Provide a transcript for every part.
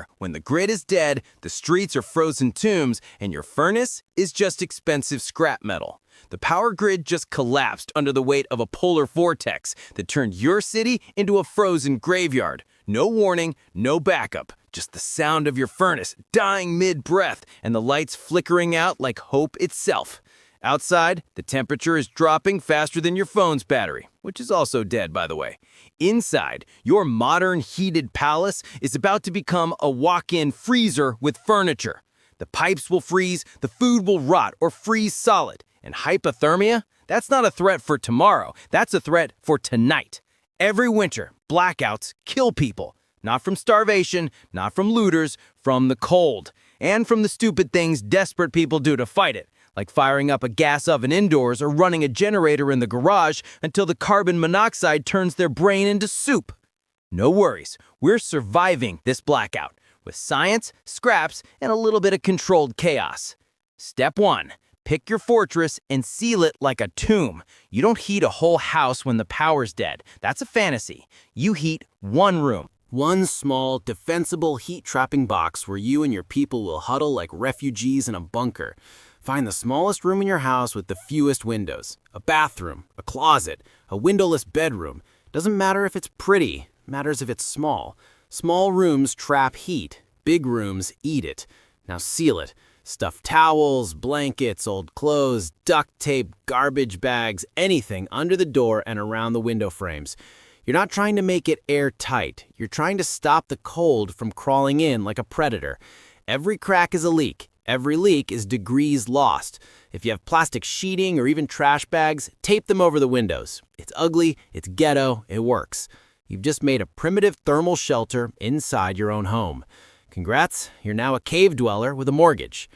where, when the grid is dead, the streets are frozen tombs, and your furnace is just expensive scrap metal. The power grid just collapsed under the weight of a polar vortex that turned your city into a frozen graveyard. No warning, no backup, just the sound of your furnace dying mid-breath and the lights flickering out like hope itself. Outside, the temperature is dropping faster than your phone's battery, which is also dead, by the way. Inside, your modern heated palace is about to become a walk-in freezer with furniture. The pipes will freeze, the food will rot or freeze solid. And hypothermia? That's not a threat for tomorrow, that's a threat for tonight. Every winter, blackouts kill people. Not from starvation, not from looters, from the cold. And from the stupid things desperate people do to fight it, like firing up a gas oven indoors or running a generator in the garage until the carbon monoxide turns their brain into soup. No worries, we're surviving this blackout with science, scraps, and a little bit of controlled chaos. Step 1. Pick your fortress and seal it like a tomb. You don't heat a whole house when the power's dead. That's a fantasy. You heat one room. One small, defensible heat-trapping box where you and your people will huddle like refugees in a bunker. Find the smallest room in your house with the fewest windows. A bathroom, a closet, a windowless bedroom. Doesn't matter if it's pretty, matters if it's small. Small rooms trap heat. Big rooms eat it. Now seal it. Stuff towels, blankets, old clothes, duct tape, garbage bags, anything under the door and around the window frames. You're not trying to make it airtight. You're trying to stop the cold from crawling in like a predator. Every crack is a leak. Every leak is degrees lost. If you have plastic sheeting or even trash bags, tape them over the windows. It's ugly, it's ghetto, it works. You've just made a primitive thermal shelter inside your own home. Congrats, you're now a cave dweller with a mortgage.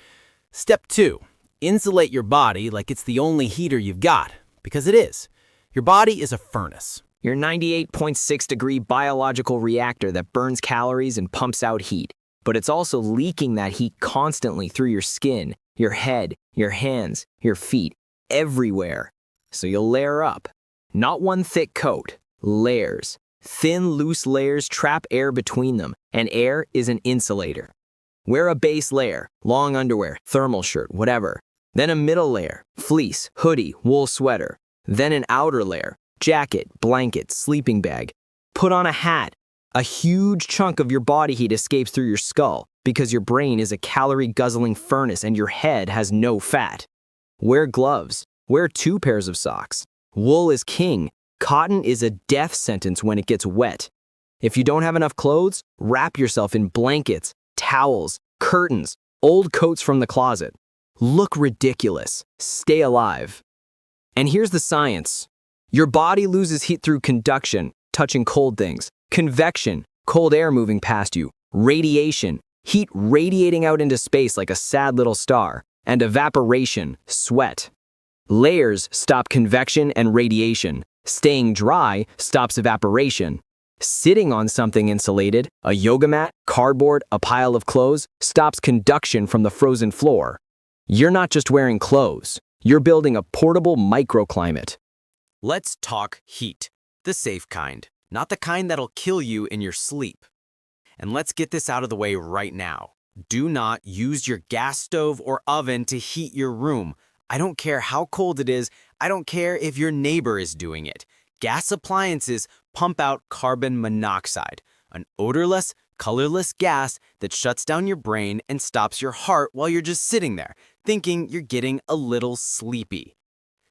Step 2, insulate your body like it's the only heater you've got, because it is. Your body is a furnace. Your 98.6-degree biological reactor that burns calories and pumps out heat. But it's also leaking that heat constantly through your skin, your head, your hands, your feet, everywhere. So you'll layer up. Not one thick coat, layers. Thin, loose layers trap air between them, and air is an insulator. Wear a base layer, long underwear, thermal shirt, whatever. Then a middle layer, fleece, hoodie, wool sweater. Then an outer layer, jacket, blanket, sleeping bag. Put on a hat. A huge chunk of your body heat escapes through your skull because your brain is a calorie-guzzling furnace and your head has no fat. Wear gloves. Wear 2 pairs of socks. Wool is king. Cotton is a death sentence when it gets wet. If you don't have enough clothes, wrap yourself in blankets, towels, curtains, old coats from the closet. Look ridiculous. Stay alive. And here's the science. Your body loses heat through conduction, touching cold things. Convection, cold air moving past you. Radiation, heat radiating out into space like a sad little star. And evaporation, sweat. Layers stop convection and radiation. Staying dry stops evaporation. Sitting on something insulated, a yoga mat, cardboard, a pile of clothes, stops conduction from the frozen floor. You're not just wearing clothes. You're building a portable microclimate. Let's talk heat. The safe kind, not the kind that'll kill you in your sleep. And let's get this out of the way right now. Do not use your gas stove or oven to heat your room. I don't care how cold it is. I don't care if your neighbor is doing it. Gas appliances pump out carbon monoxide, an odorless, colorless gas that shuts down your brain and stops your heart while you're just sitting there, thinking you're getting a little sleepy.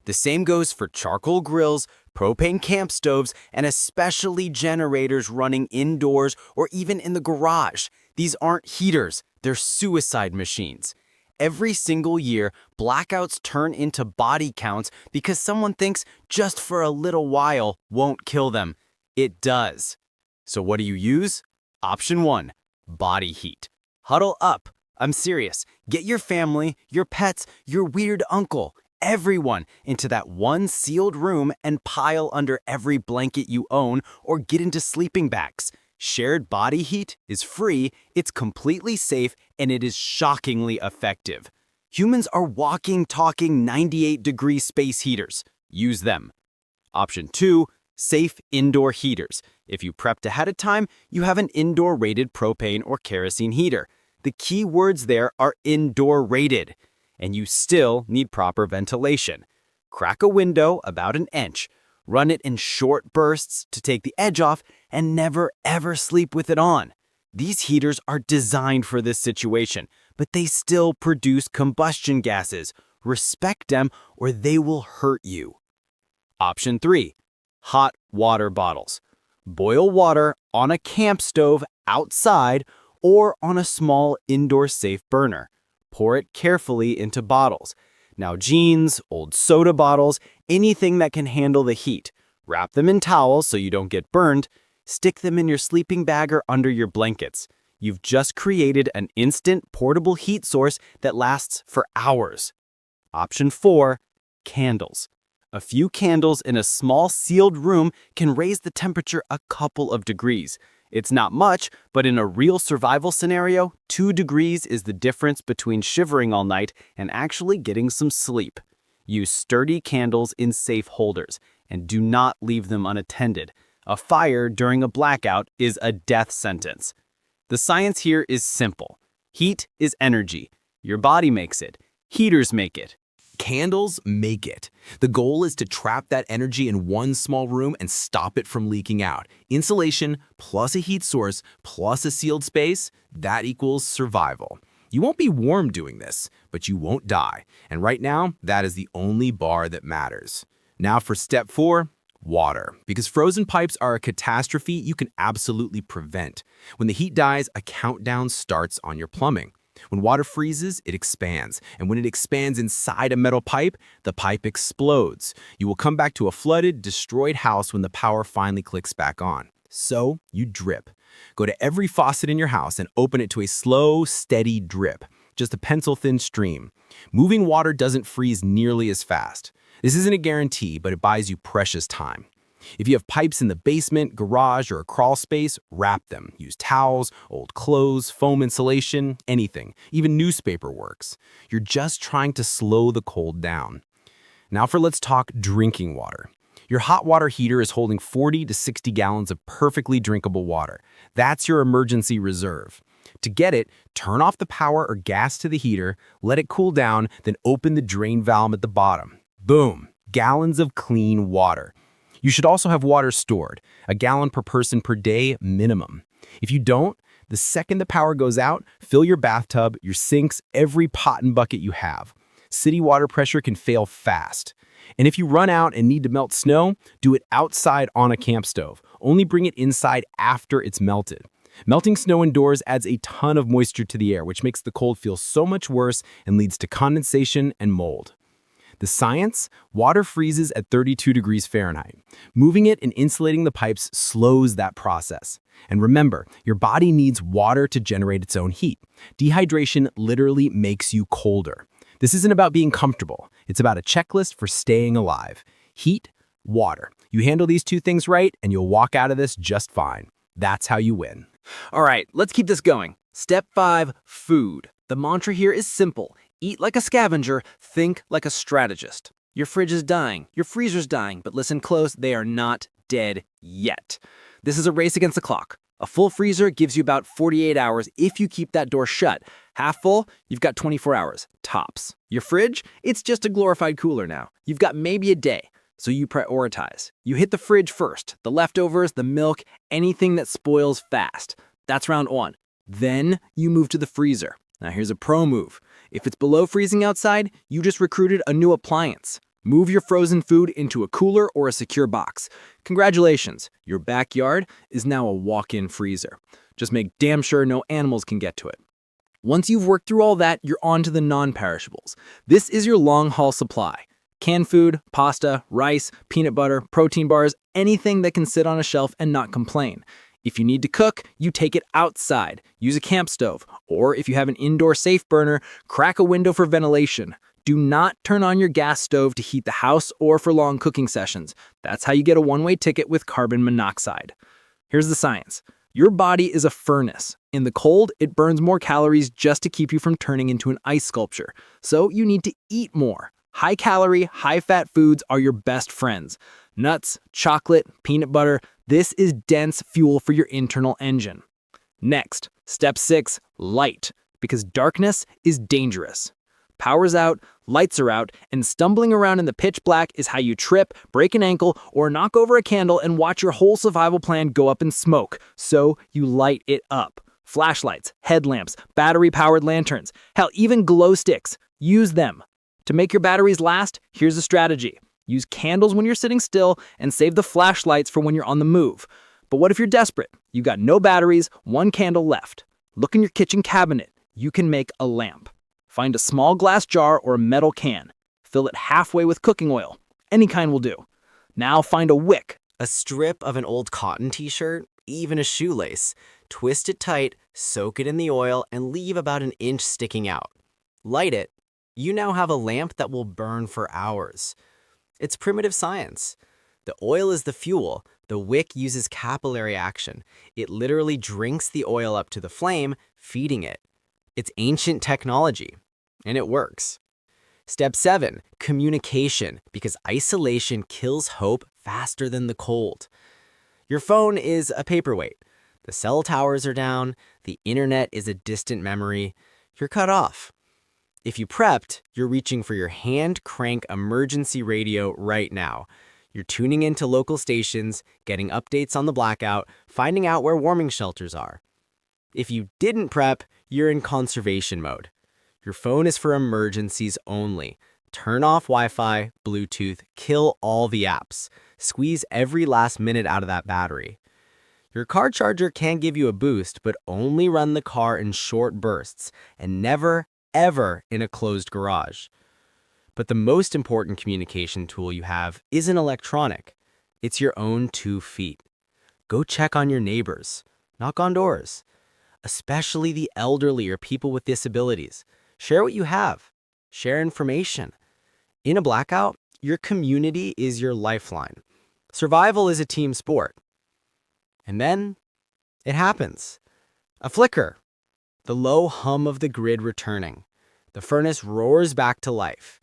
The same goes for charcoal grills, propane camp stoves, and especially generators running indoors or even in the garage. These aren't heaters, they're suicide machines. Every single year, blackouts turn into body counts because someone thinks just for a little while won't kill them. It does. So what do you use? Option 1, body heat. Huddle up. I'm serious. Get your family, your pets, your weird uncle, everyone into that one sealed room and pile under every blanket you own or get into sleeping bags. Shared body heat is free, it's completely safe, and it is shockingly effective. Humans are walking, talking 98-degree space heaters. Use them. Option 2, Safe indoor heaters. If you prepped ahead of time, you have an indoor rated propane or kerosene heater. The key words there are indoor rated. And you still need proper ventilation. Crack a window about an inch. Run it in short bursts to take the edge off, and never ever sleep with it on. These heaters are designed for this situation, but they still produce combustion gases. Respect them or they will hurt you. Option 3. Hot water bottles. Boil water on a camp stove outside or on a small indoor safe burner. Pour it carefully into bottles. Now jeans, old soda bottles, anything that can handle the heat. Wrap them in towels so you don't get burned. Stick them in your sleeping bag or under your blankets. You've just created an instant portable heat source that lasts for hours. Option 4. Candles. A few candles in a small sealed room can raise the temperature a couple of degrees. It's not much, but in a real survival scenario, 2 degrees is the difference between shivering all night and actually getting some sleep. Use sturdy candles in safe holders, and do not leave them unattended. A fire during a blackout is a death sentence. The science here is simple. Heat is energy. Your body makes it. Heaters make it. Candles make it. The goal is to trap that energy in one small room and stop it from leaking out. Insulation plus a heat source plus a sealed space, that equals survival. You won't be warm doing this, but you won't die. And right now, that is the only bar that matters. Now for step 4, water. Because frozen pipes are a catastrophe you can absolutely prevent. When the heat dies, a countdown starts on your plumbing. When water freezes, it expands. And when it expands inside a metal pipe, the pipe explodes. You will come back to a flooded, destroyed house when the power finally clicks back on. So you drip. Go to every faucet in your house and open it to a slow, steady drip. Just a pencil-thin stream. Moving water doesn't freeze nearly as fast. This isn't a guarantee, but it buys you precious time. If you have pipes in the basement, garage, or a crawl space, wrap them. Use towels, old clothes, foam insulation, anything. Even newspaper works. You're just trying to slow the cold down. Now let's talk drinking water. Your hot water heater is holding 40 to 60 gallons of perfectly drinkable water. That's your emergency reserve. To get it, turn off the power or gas to the heater, let it cool down, then open the drain valve at the bottom. Boom! Gallons of clean water. You should also have water stored, a gallon per person per day minimum. If you don't, the second the power goes out, fill your bathtub, your sinks, every pot and bucket you have. City water pressure can fail fast. And if you run out and need to melt snow, do it outside on a camp stove. Only bring it inside after it's melted. Melting snow indoors adds a ton of moisture to the air, which makes the cold feel so much worse and leads to condensation and mold. The science? Water freezes at 32 degrees Fahrenheit. Moving it and insulating the pipes slows that process. And remember, your body needs water to generate its own heat. Dehydration literally makes you colder. This isn't about being comfortable. It's about a checklist for staying alive. Heat, water. You handle these 2 things right, and you'll walk out of this just fine. That's how you win. All right, let's keep this going. Step 5, food. The mantra here is simple. Eat like a scavenger, think like a strategist. Your fridge is dying, your freezer's dying, but listen close, they are not dead yet. This is a race against the clock. A full freezer gives you about 48 hours if you keep that door shut. Half full, you've got 24 hours, tops. Your fridge, it's just a glorified cooler now. You've got maybe a day, so you prioritize. You hit the fridge first, the leftovers, the milk, anything that spoils fast. That's round 1. Then you move to the freezer. Now here's a pro move. If it's below freezing outside, you just recruited a new appliance. Move your frozen food into a cooler or a secure box. Congratulations, your backyard is now a walk-in freezer. Just make damn sure no animals can get to it. Once you've worked through all that, you're on to the non-perishables. This is your long-haul supply. Canned food, pasta, rice, peanut butter, protein bars, anything that can sit on a shelf and not complain. If you need to cook, you take it outside. Use a camp stove. Or if you have an indoor safe burner, crack a window for ventilation. Do not turn on your gas stove to heat the house or for long cooking sessions. That's how you get a one-way ticket with carbon monoxide. Here's the science. Your body is a furnace. In the cold, it burns more calories just to keep you from turning into an ice sculpture. So you need to eat more. High-calorie, high-fat foods are your best friends. Nuts, chocolate, peanut butter, this is dense fuel for your internal engine. Next, step 6, light, because darkness is dangerous. Power's out, lights are out, and stumbling around in the pitch black is how you trip, break an ankle, or knock over a candle and watch your whole survival plan go up in smoke. So you light it up. Flashlights, headlamps, battery-powered lanterns, hell, even glow sticks. Use them. To make your batteries last, here's a strategy. Use candles when you're sitting still and save the flashlights for when you're on the move. But what if you're desperate? You got no batteries, one candle left. Look in your kitchen cabinet. You can make a lamp. Find a small glass jar or a metal can. Fill it halfway with cooking oil. Any kind will do. Now find a wick. A strip of an old cotton t-shirt, even a shoelace. Twist it tight, soak it in the oil, and leave about an inch sticking out. Light it. You now have a lamp that will burn for hours. It's primitive science. The oil is the fuel. The wick uses capillary action. It literally drinks the oil up to the flame, feeding it. It's ancient technology, and it works. Step 7, communication, because isolation kills hope faster than the cold. Your phone is a paperweight. The cell towers are down. The internet is a distant memory. You're cut off. If you prepped, you're reaching for your hand crank emergency radio right now. You're tuning into local stations, getting updates on the blackout, finding out where warming shelters are. If you didn't prep, you're in conservation mode. Your phone is for emergencies only. Turn off Wi-Fi, Bluetooth, kill all the apps. Squeeze every last minute out of that battery. Your car charger can give you a boost, but only run the car in short bursts and never, ever in a closed garage. But the most important communication tool you have isn't electronic. It's your own 2 feet. Go check on your neighbors. Knock on doors. Especially the elderly or people with disabilities. Share what you have. Share information. In a blackout, your community is your lifeline. Survival is a team sport. And then, it happens. A flicker. The low hum of the grid returning. The furnace roars back to life.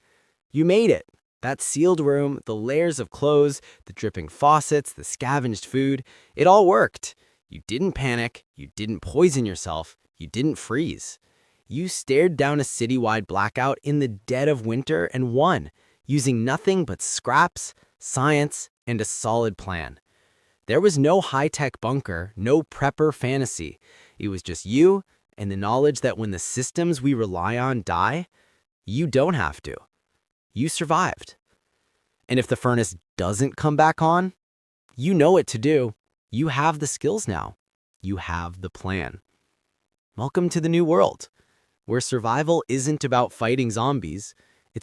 You made it. That sealed room, the layers of clothes, the dripping faucets, the scavenged food, it all worked. You didn't panic. You didn't poison yourself. You didn't freeze. You stared down a citywide blackout in the dead of winter and won, using nothing but scraps, science, and a solid plan. There was no high-tech bunker, no prepper fantasy. It was just you and the knowledge that when the systems we rely on die, you don't have to. You survived. And if the furnace doesn't come back on, you know what to do. You have the skills now. You have the plan. Welcome to the new world, where survival isn't about fighting zombies.